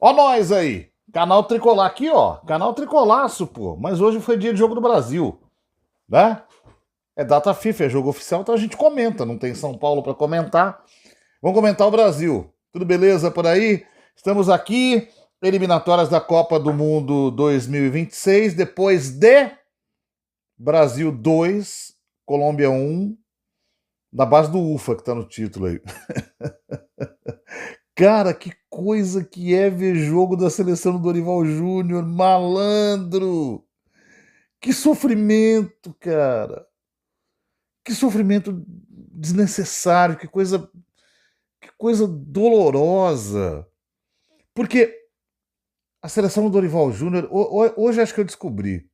Ó nós aí, canal Tricolar aqui, ó, canal Tricolaço, pô. Mas hoje foi dia de jogo do Brasil, né? É data FIFA, é jogo oficial, então a gente comenta. Não tem São Paulo pra comentar. Vamos comentar o Brasil. Tudo beleza por aí? Estamos aqui, eliminatórias da Copa do Mundo 2026, depois de Brasil 2, Colômbia 1, na base do UFA que tá no título aí. Cara, que coisa que é ver jogo da seleção do Dorival Júnior, malandro! Que sofrimento, cara! Que sofrimento desnecessário, que coisa dolorosa. Porque a seleção do Dorival Júnior, hoje acho que eu descobri.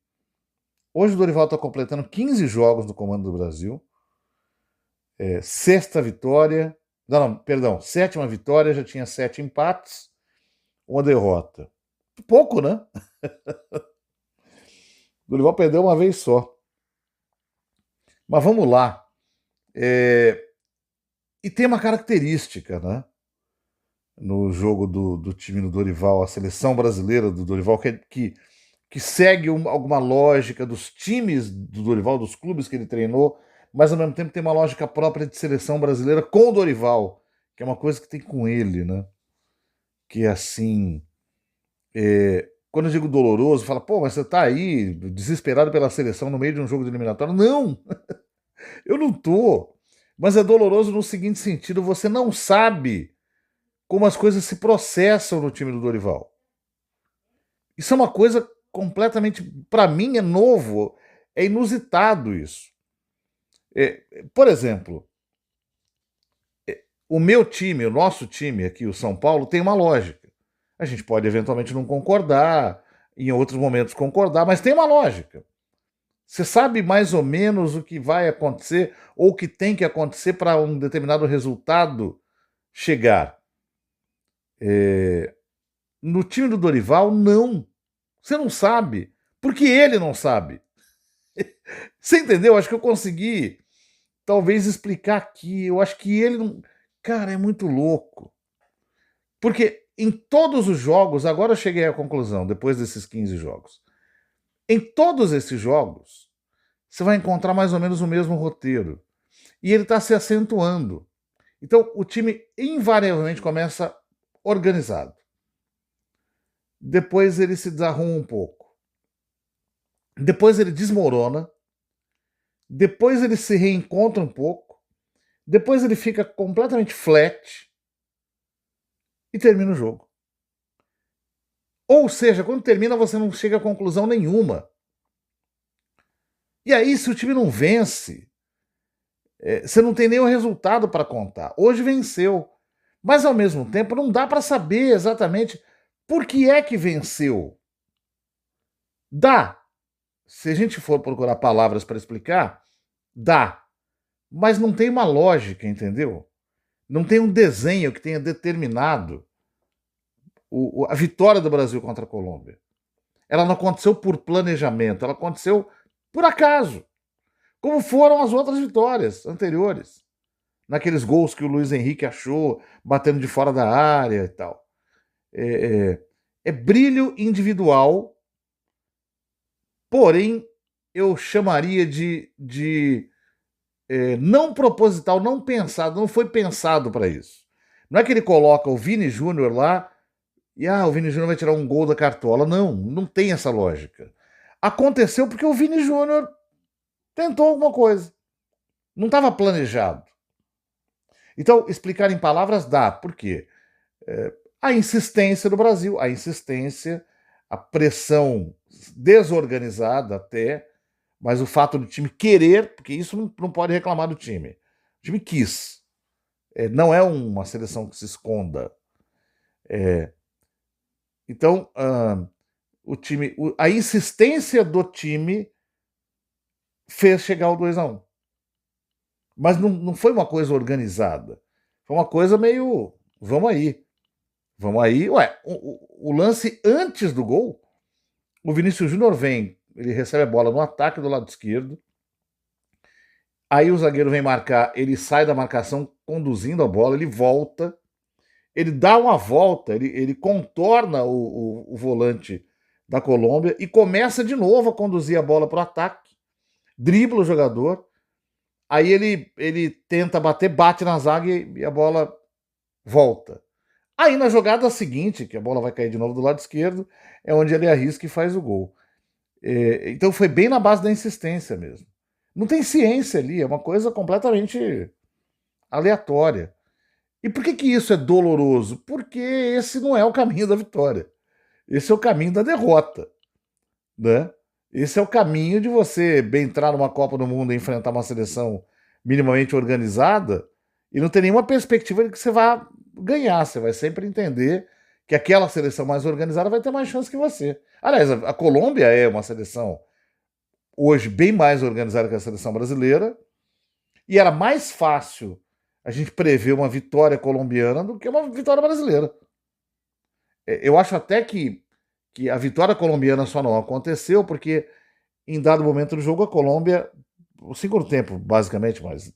Hoje o Dorival está completando 15 jogos no comando do Brasil. Sexta vitória. Não, perdão, sétima vitória, já tinha 7 empates, uma derrota. Pouco, né? O Dorival perdeu uma vez só. Mas vamos lá. E tem uma característica, né? No jogo do time do Dorival, a seleção brasileira do Dorival, que segue alguma lógica dos times do Dorival, dos clubes que ele treinou, mas ao mesmo tempo tem uma lógica própria de seleção brasileira com o Dorival, que é uma coisa que tem com ele, né? Que é assim. Quando eu digo doloroso, fala, pô, mas você tá aí desesperado pela seleção no meio de um jogo de eliminatório. Não! Eu não tô. Mas é doloroso no seguinte sentido: você não sabe como as coisas se processam no time do Dorival. Isso é uma coisa completamente, para mim, é novo, é inusitado isso. Por exemplo, o meu time, o nosso time aqui, o São Paulo, tem uma lógica. A gente pode eventualmente não concordar, em outros momentos concordar, mas tem uma lógica. Você sabe mais ou menos o que vai acontecer ou o que tem que acontecer para um determinado resultado chegar. No time do Dorival, não. Você não sabe. Porque ele não sabe. Você entendeu? Acho que eu consegui, talvez, explicar aqui. Eu acho que ele não. Cara, é muito louco. Porque em todos os jogos, agora eu cheguei à conclusão, depois desses 15 jogos. Em todos esses jogos, você vai encontrar mais ou menos o mesmo roteiro. E ele está se acentuando. Então, o time invariavelmente começa organizado. Depois ele se desarruma um pouco. Depois ele desmorona. Depois ele se reencontra um pouco. Depois ele fica completamente flat. E termina o jogo. Ou seja, quando termina, você não chega a conclusão nenhuma. E aí, se o time não vence, você não tem nenhum resultado para contar. Hoje venceu. Mas, ao mesmo tempo, não dá para saber exatamente por que é que venceu. Dá. Se a gente for procurar palavras para explicar, dá. Mas não tem uma lógica, entendeu? Não tem um desenho que tenha determinado a vitória do Brasil contra a Colômbia. Ela não aconteceu por planejamento, ela aconteceu por acaso. Como foram as outras vitórias anteriores. Naqueles gols que o Luiz Henrique achou, batendo de fora da área e tal. É brilho individual, porém eu chamaria de não proposital, não pensado, não foi pensado para isso. Não é que ele coloca o Vini Júnior lá e o Vini Júnior vai tirar um gol da cartola. Não, não tem essa lógica. Aconteceu porque o Vini Júnior tentou alguma coisa. Não estava planejado. Então, explicar em palavras dá. Por quê? A insistência do Brasil, a insistência, a pressão desorganizada até, mas o fato do time querer, porque isso não pode reclamar do time. O time quis. Não é uma seleção que se esconda. Então, a insistência do time fez chegar ao 2-1. Mas não foi uma coisa organizada. Foi uma coisa meio. Vamos aí. Vamos aí. Ué, o lance antes do gol, o Vinícius Júnior vem, ele recebe a bola no ataque do lado esquerdo. Aí o zagueiro vem marcar, ele sai da marcação conduzindo a bola, ele volta. ele dá uma volta, ele contorna o volante da Colômbia e começa de novo a conduzir a bola para o ataque, dribla o jogador, aí ele tenta bater, bate na zaga e a bola volta. Aí na jogada seguinte, que a bola vai cair de novo do lado esquerdo, é onde ele arrisca e faz o gol. Então foi bem na base da insistência mesmo. Não tem ciência ali, é uma coisa completamente aleatória. E por que isso é doloroso? Porque esse não é o caminho da vitória. Esse é o caminho da derrota, né? Esse é o caminho de você bem entrar numa Copa do Mundo e enfrentar uma seleção minimamente organizada e não ter nenhuma perspectiva de que você vá ganhar. Você vai sempre entender que aquela seleção mais organizada vai ter mais chance que você. Aliás, a Colômbia é uma seleção hoje bem mais organizada que a seleção brasileira e era mais fácil a gente prever uma vitória colombiana do que uma vitória brasileira. Eu acho até que a vitória colombiana só não aconteceu porque em dado momento do jogo a Colômbia, o segundo tempo basicamente, mas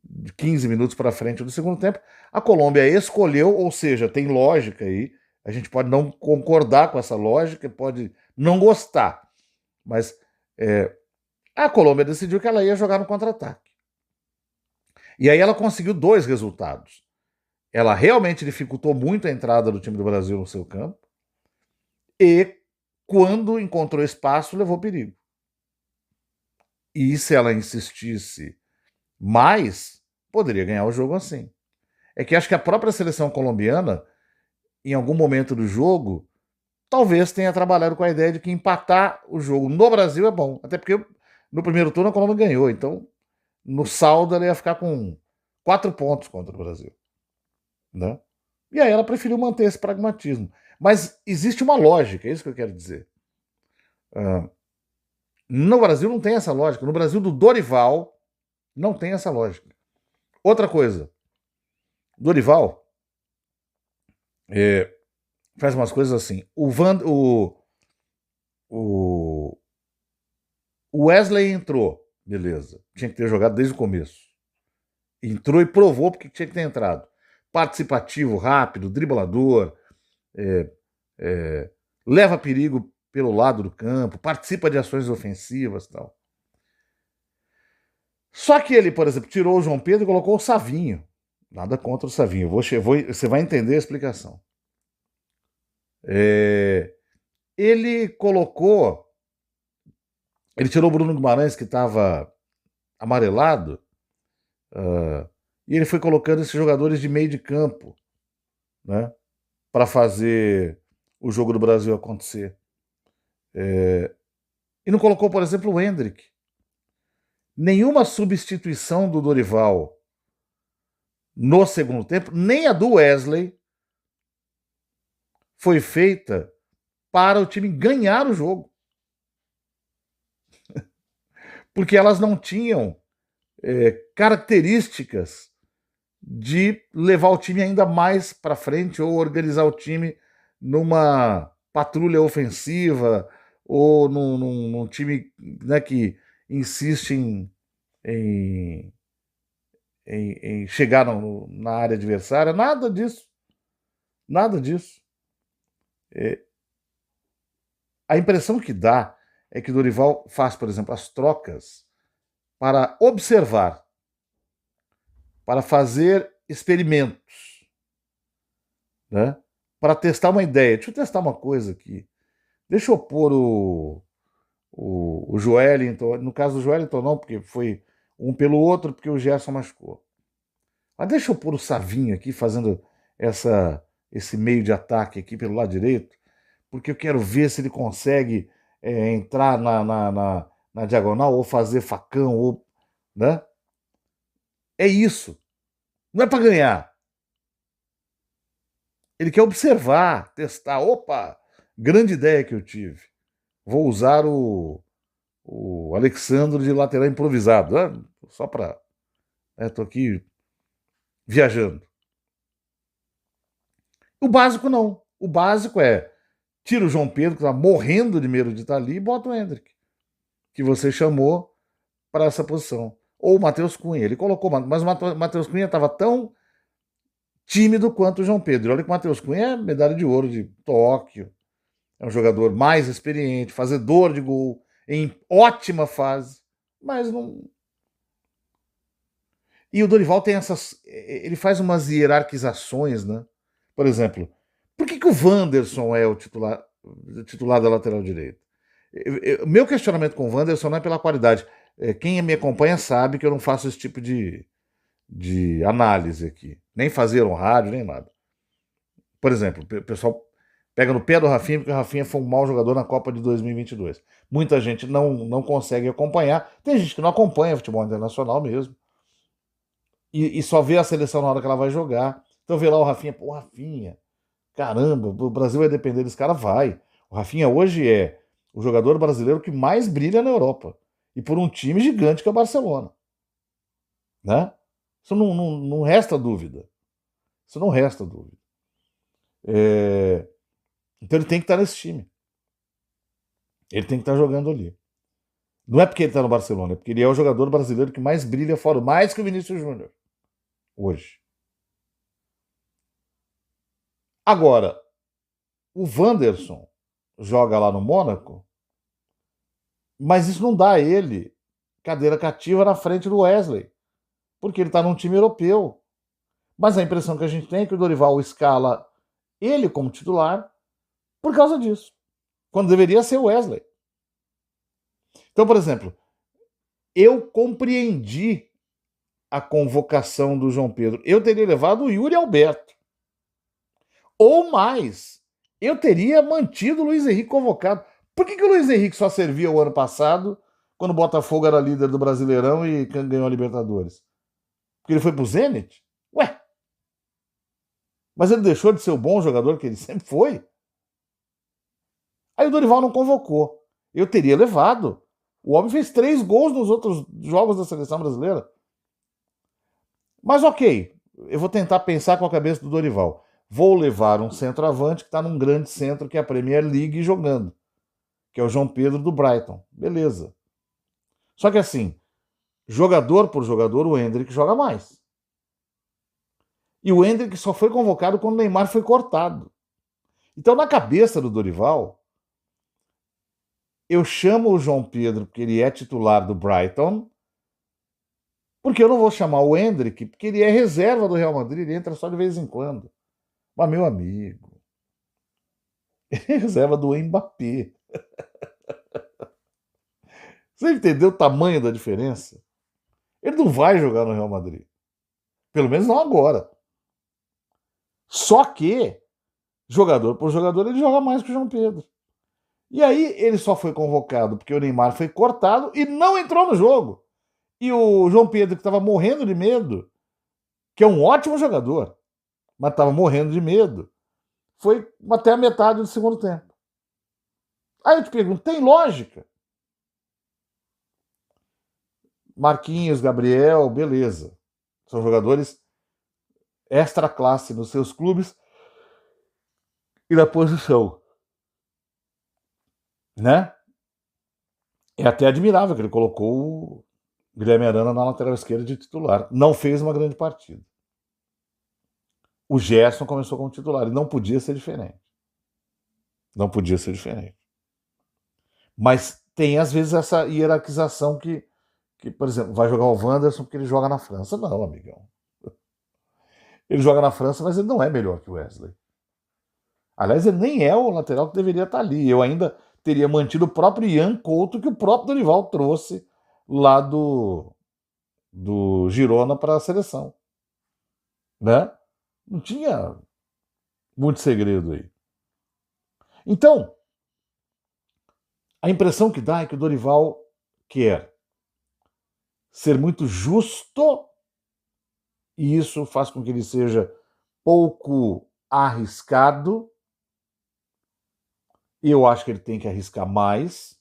de 15 minutos para frente do segundo tempo, a Colômbia escolheu, ou seja, tem lógica aí, a gente pode não concordar com essa lógica, pode não gostar, mas a Colômbia decidiu que ela ia jogar no contra-ataque. E aí ela conseguiu dois resultados. Ela realmente dificultou muito a entrada do time do Brasil no seu campo e, quando encontrou espaço, levou perigo. E se ela insistisse mais, poderia ganhar o jogo assim. É que acho que a própria seleção colombiana, em algum momento do jogo, talvez tenha trabalhado com a ideia de que empatar o jogo no Brasil é bom. Até porque no primeiro turno a Colômbia ganhou. Então, no saldo, ela ia ficar com 4 pontos contra o Brasil. Né? E aí ela preferiu manter esse pragmatismo. Mas existe uma lógica, é isso que eu quero dizer. No Brasil não tem essa lógica. No Brasil do Dorival não tem essa lógica. Outra coisa, Dorival faz umas coisas assim. O Wesley entrou, beleza. Tinha que ter jogado desde o começo. Entrou e provou porque tinha que ter entrado. Participativo, rápido, driblador, leva perigo pelo lado do campo, participa de ações ofensivas e tal. Só que ele, por exemplo, tirou o João Pedro e colocou o Savinho. Nada contra o Savinho. Você vai entender a explicação. Ele colocou. Ele tirou o Bruno Guimarães, que estava amarelado, e ele foi colocando esses jogadores de meio de campo, né, para fazer o jogo do Brasil acontecer. E não colocou, por exemplo, o Endrick. Nenhuma substituição do Dorival no segundo tempo, nem a do Wesley, foi feita para o time ganhar o jogo. Porque elas não tinham características de levar o time ainda mais para frente ou organizar o time numa patrulha ofensiva ou num time, né, que insiste em chegar na área adversária. Nada disso. Nada disso. A impressão que dá é que Dorival faz, por exemplo, as trocas para observar, para fazer experimentos, né? Para testar uma ideia. Deixa eu testar uma coisa aqui. Deixa eu pôr o Joelinton, no caso do Joelinton não, porque foi um pelo outro, porque o Gerson machucou. Mas deixa eu pôr o Savinho aqui fazendo esse meio de ataque aqui pelo lado direito, porque eu quero ver se ele consegue entrar na diagonal ou fazer facão, ou, né? É isso. Não é para ganhar. Ele quer observar, testar. Opa, grande ideia que eu tive. Vou usar o Alexandre de lateral improvisado. Né? Só para... Estou aqui viajando. O básico não. O básico é tira o João Pedro, que está morrendo de medo de estar ali, e bota o Endrick, que você chamou para essa posição. Ou o Matheus Cunha. Ele colocou, mas o Matheus Cunha estava tão tímido quanto o João Pedro. E olha que o Matheus Cunha é medalha de ouro de Tóquio, é um jogador mais experiente, fazedor de gol, em ótima fase, mas não. E o Dorival tem essas. Ele faz umas hierarquizações, né? Por exemplo, por que o Wanderson é o titular da lateral direita? Meu questionamento com o Wanderson não é pela qualidade. Quem me acompanha sabe que eu não faço esse tipo de análise aqui. Nem fazer um rádio, nem nada. Por exemplo, o pessoal pega no pé do Rafinha porque o Rafinha foi um mau jogador na Copa de 2022. Muita gente não consegue acompanhar. Tem gente que não acompanha futebol internacional mesmo. E só vê a seleção na hora que ela vai jogar. Então vê lá o Rafinha, pô, Rafinha, caramba, o Brasil vai depender desse cara, vai. O Rafinha hoje é o jogador brasileiro que mais brilha na Europa. E por um time gigante que é o Barcelona. Né? Isso não resta dúvida. Isso não resta dúvida. Então ele tem que estar nesse time. Ele tem que estar jogando ali. Não é porque ele está no Barcelona, é porque ele é o jogador brasileiro que mais brilha fora, mais que o Vinícius Júnior. Hoje. Agora, o Wanderson joga lá no Mônaco, mas isso não dá a ele cadeira cativa na frente do Wesley, porque ele está num time europeu. Mas a impressão que a gente tem é que o Dorival escala ele como titular por causa disso, quando deveria ser o Wesley. Então, por exemplo, eu compreendi a convocação do João Pedro. Eu teria levado o Yuri Alberto. Ou mais, eu teria mantido o Luiz Henrique convocado. Por que o Luiz Henrique só servia o ano passado, quando o Botafogo era líder do Brasileirão e ganhou a Libertadores? Porque ele foi pro Zenit? Ué, mas ele deixou de ser o bom jogador que ele sempre foi? Aí o Dorival não convocou. Eu teria levado. O homem fez 3 gols nos outros jogos da seleção brasileira. Mas ok, eu vou tentar pensar com a cabeça do Dorival. Vou levar um centroavante que está num grande centro que é a Premier League jogando, que é o João Pedro do Brighton. Beleza. Só que assim, jogador por jogador, o Endrick joga mais. E o Endrick só foi convocado quando o Neymar foi cortado. Então, na cabeça do Dorival, eu chamo o João Pedro porque ele é titular do Brighton, porque eu não vou chamar o Endrick porque ele é reserva do Real Madrid, ele entra só de vez em quando. Mas, meu amigo, ele é reserva do Mbappé. Você entendeu o tamanho da diferença? Ele não vai jogar no Real Madrid. Pelo menos não agora. Só que, jogador por jogador, ele joga mais que o João Pedro. E aí ele só foi convocado porque o Neymar foi cortado e não entrou no jogo. E o João Pedro, que estava morrendo de medo, que é um ótimo jogador, mas estava morrendo de medo, foi até a metade do segundo tempo. Aí eu te pergunto, tem lógica? Marquinhos, Gabriel, beleza. São jogadores extra classe nos seus clubes e na posição, né? É até admirável que ele colocou o Guilherme Arana na lateral esquerda de titular. Não fez uma grande partida. O Gerson começou como titular e não podia ser diferente. Não podia ser diferente. Mas tem às vezes essa hierarquização que por exemplo, vai jogar o Wanderson porque ele joga na França. Não, amigão. Ele joga na França, mas ele não é melhor que o Wesley. Aliás, ele nem é o lateral que deveria estar ali. Eu ainda teria mantido o próprio Ian Couto que o próprio Dorival trouxe lá do Girona para a seleção. Né? Não tinha muito segredo aí. Então, a impressão que dá é que o Dorival quer ser muito justo e isso faz com que ele seja pouco arriscado. E eu acho que ele tem que arriscar mais,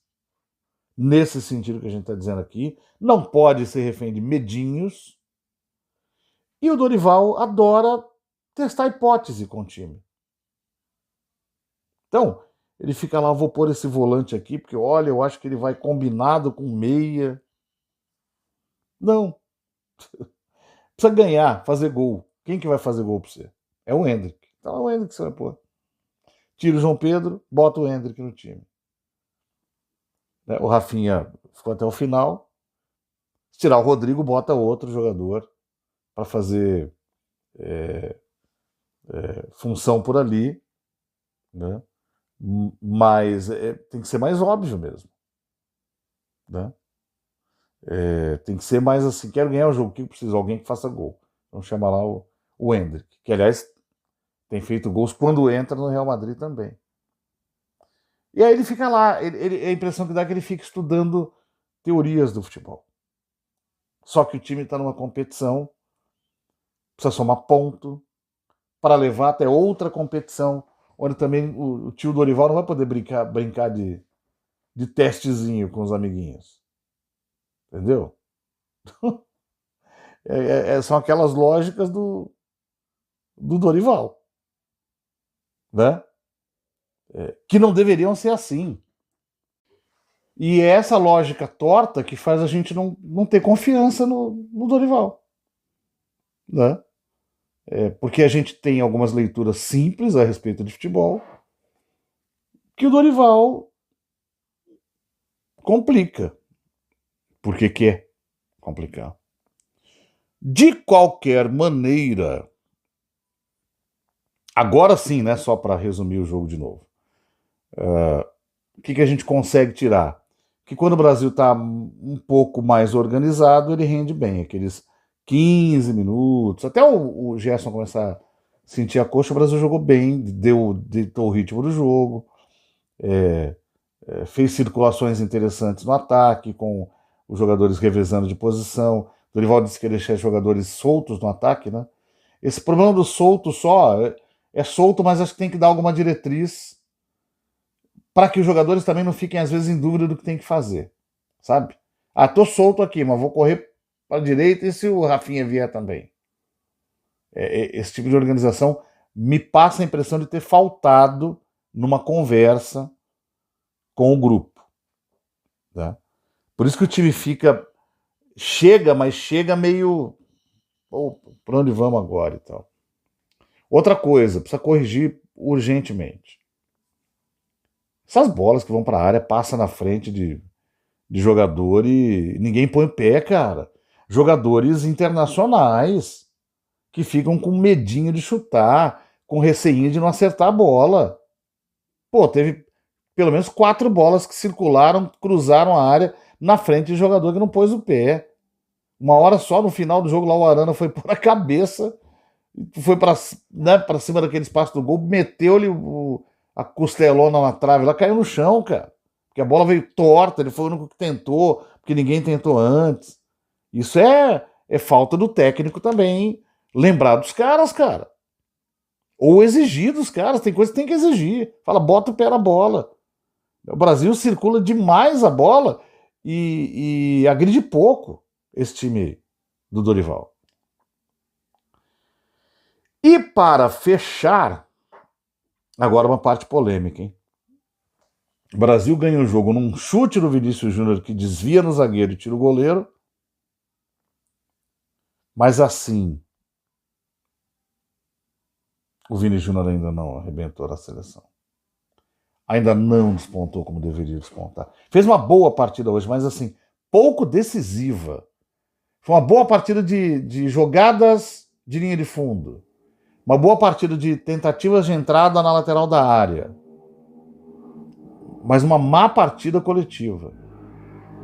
nesse sentido que a gente está dizendo aqui. Não pode ser refém de medinhos. E o Dorival adora testar hipótese com o time. Então, ele fica lá, vou pôr esse volante aqui, porque olha, eu acho que ele vai combinado com meia. Não. Precisa ganhar, fazer gol. Quem que vai fazer gol para você? É o Endrick. Então é o Endrick que você vai pôr. Tira o João Pedro, bota o Endrick no time. O Rafinha ficou até o final. Se tirar o Rodrigo, bota outro jogador para fazer função por ali, né? Mas tem que ser mais óbvio mesmo, né? Tem que ser mais assim, quero ganhar o jogo, o que precisa? Alguém que faça gol. Vamos chamar lá o Endrick, que aliás tem feito gols quando entra no Real Madrid também. E aí ele fica lá, a impressão que dá é que ele fica estudando teorias do futebol. Só que o time está numa competição, precisa somar ponto para levar até outra competição, onde também o tio Dorival não vai poder brincar de testezinho com os amiguinhos. Entendeu? São aquelas lógicas do Dorival, né? Que não deveriam ser assim. E é essa lógica torta que faz a gente não ter confiança no Dorival, né? Porque a gente tem algumas leituras simples a respeito de futebol que o Dorival complica. Porque quer complicar. De qualquer maneira, agora sim, né, só para resumir o jogo de novo, o que a gente consegue tirar? Que quando o Brasil está um pouco mais organizado, ele rende bem, aqueles 15 minutos, até o Gerson começar a sentir a coxa, o Brasil jogou bem, ditou o ritmo do jogo, fez circulações interessantes no ataque, com os jogadores revezando de posição. O Dorival disse que ele deixa jogadores soltos no ataque, né? Esse problema do solto só é solto, mas acho que tem que dar alguma diretriz para que os jogadores também não fiquem, às vezes, em dúvida do que tem que fazer, sabe? Tô solto aqui, mas vou correr para a direita e se o Rafinha vier também. Esse tipo de organização me passa a impressão de ter faltado numa conversa com o grupo, tá? Por isso que o time mas chega meio, para onde vamos agora e tal. Outra coisa, precisa corrigir urgentemente. Essas bolas que vão para a área passam na frente de jogador e ninguém põe o pé, cara. Jogadores internacionais que ficam com medinho de chutar, com receinho de não acertar a bola. Teve pelo menos 4 bolas que circularam, cruzaram a área na frente de jogador que não pôs o pé. Uma hora só no final do jogo lá o Arana foi pôr a cabeça, foi para cima daquele espaço do gol, meteu-lhe a costelona na trave, ela caiu no chão, cara. Porque a bola veio torta, ele foi o único que tentou, porque ninguém tentou antes. Isso é falta do técnico também. Lembrar dos caras, cara. Ou exigir dos caras, tem coisa que tem que exigir. Fala, bota o pé na bola. O Brasil circula demais a bola e agride pouco esse time do Dorival. E para fechar, agora uma parte polêmica, hein? O Brasil ganha o jogo num chute do Vinícius Júnior que desvia no zagueiro e tira o goleiro. Mas assim, o Vini Júnior ainda não arrebentou na seleção. Ainda não despontou como deveria despontar. Fez uma boa partida hoje, mas assim, pouco decisiva. Foi uma boa partida de jogadas de linha de fundo. Uma boa partida de tentativas de entrada na lateral da área. Mas uma má partida coletiva.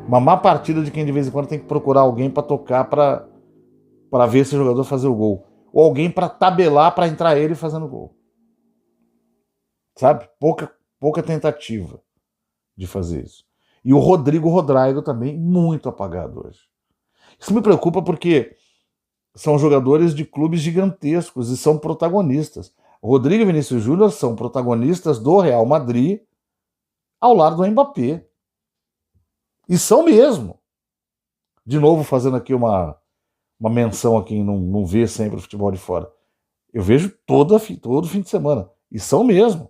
Uma má partida de quem de vez em quando tem que procurar alguém para tocar para ver se o jogador fazer o gol. Ou alguém para tabelar para entrar ele fazendo gol. Sabe? Pouca tentativa de fazer isso. E o Rodrigo também muito apagado hoje. Isso me preocupa porque são jogadores de clubes gigantescos e são protagonistas. Rodrigo e Vinícius Júnior são protagonistas do Real Madrid ao lado do Mbappé. E são mesmo. De novo, fazendo aqui uma menção a quem não vê sempre o futebol de fora. Eu vejo todo fim de semana. E são mesmo.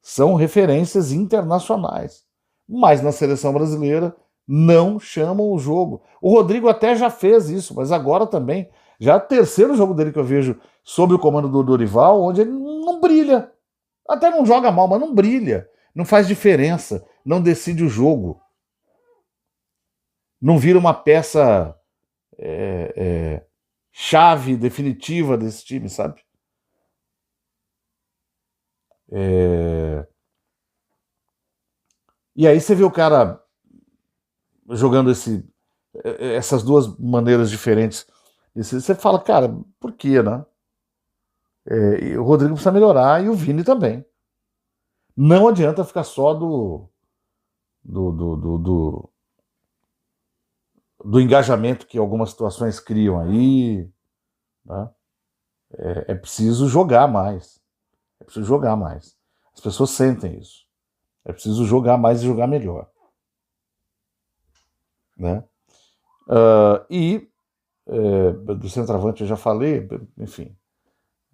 São referências internacionais. Mas na seleção brasileira não chamam o jogo. O Rodrigo até já fez isso, mas agora também Já é o terceiro jogo dele que eu vejo sob o comando do Dorival, onde ele não brilha. Até não joga mal, mas não brilha. Não faz diferença. Não decide o jogo. Não vira uma peça chave definitiva desse time, sabe? E aí você vê o cara jogando essas duas maneiras diferentes. Você fala, cara, por quê, né? E o Rodrigo precisa melhorar e o Vini também. Não adianta ficar só do, do, do, do, do engajamento que algumas situações criam aí. Né? É preciso jogar mais. É preciso jogar mais. As pessoas sentem isso. É preciso jogar mais e jogar melhor. Né? Do centroavante eu já falei, enfim.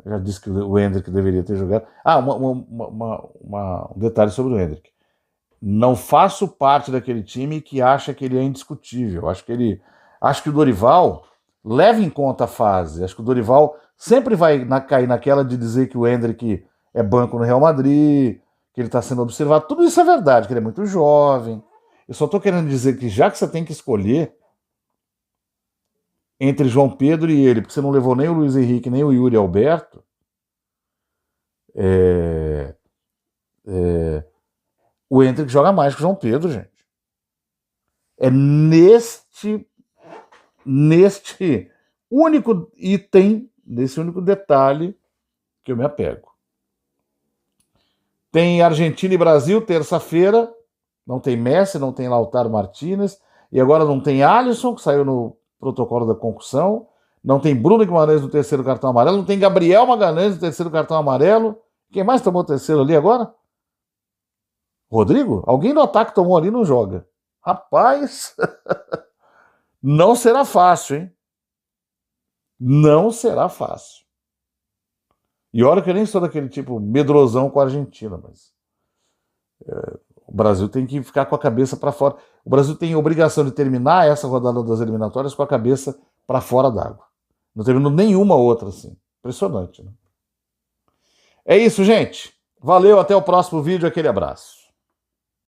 Já disse que o Endrick deveria ter jogado. Um detalhe sobre o Endrick. Não faço parte daquele time que acha que ele é indiscutível. Acho que o Dorival leva em conta a fase. Acho que o Dorival sempre vai cair naquela de dizer que o Endrick é banco no Real Madrid, que ele está sendo observado. Tudo isso é verdade, que ele é muito jovem. Eu só estou querendo dizer que já que você tem que escolher entre João Pedro e ele, porque você não levou nem o Luiz Henrique, nem o Yuri Alberto, o Endrick joga mais que o João Pedro, gente. É neste único item, nesse único detalhe que eu me apego. Tem Argentina e Brasil, terça-feira. Não tem Messi, não tem Lautaro Martinez. E agora não tem Alisson, que saiu no protocolo da concussão. Não tem Bruno Guimarães no terceiro cartão amarelo. Não tem Gabriel Magalhães no terceiro cartão amarelo. Quem mais tomou o terceiro ali agora? Rodrigo? Alguém do ataque tomou ali e não joga. Rapaz, não será fácil, hein? Não será fácil. E olha que eu nem sou daquele tipo medrosão com a Argentina, mas o Brasil tem que ficar com a cabeça para fora. O Brasil tem a obrigação de terminar essa rodada das eliminatórias com a cabeça para fora d'água. Não terminou nenhuma outra assim. Impressionante, né? É isso, gente. Valeu, até o próximo vídeo. Aquele abraço.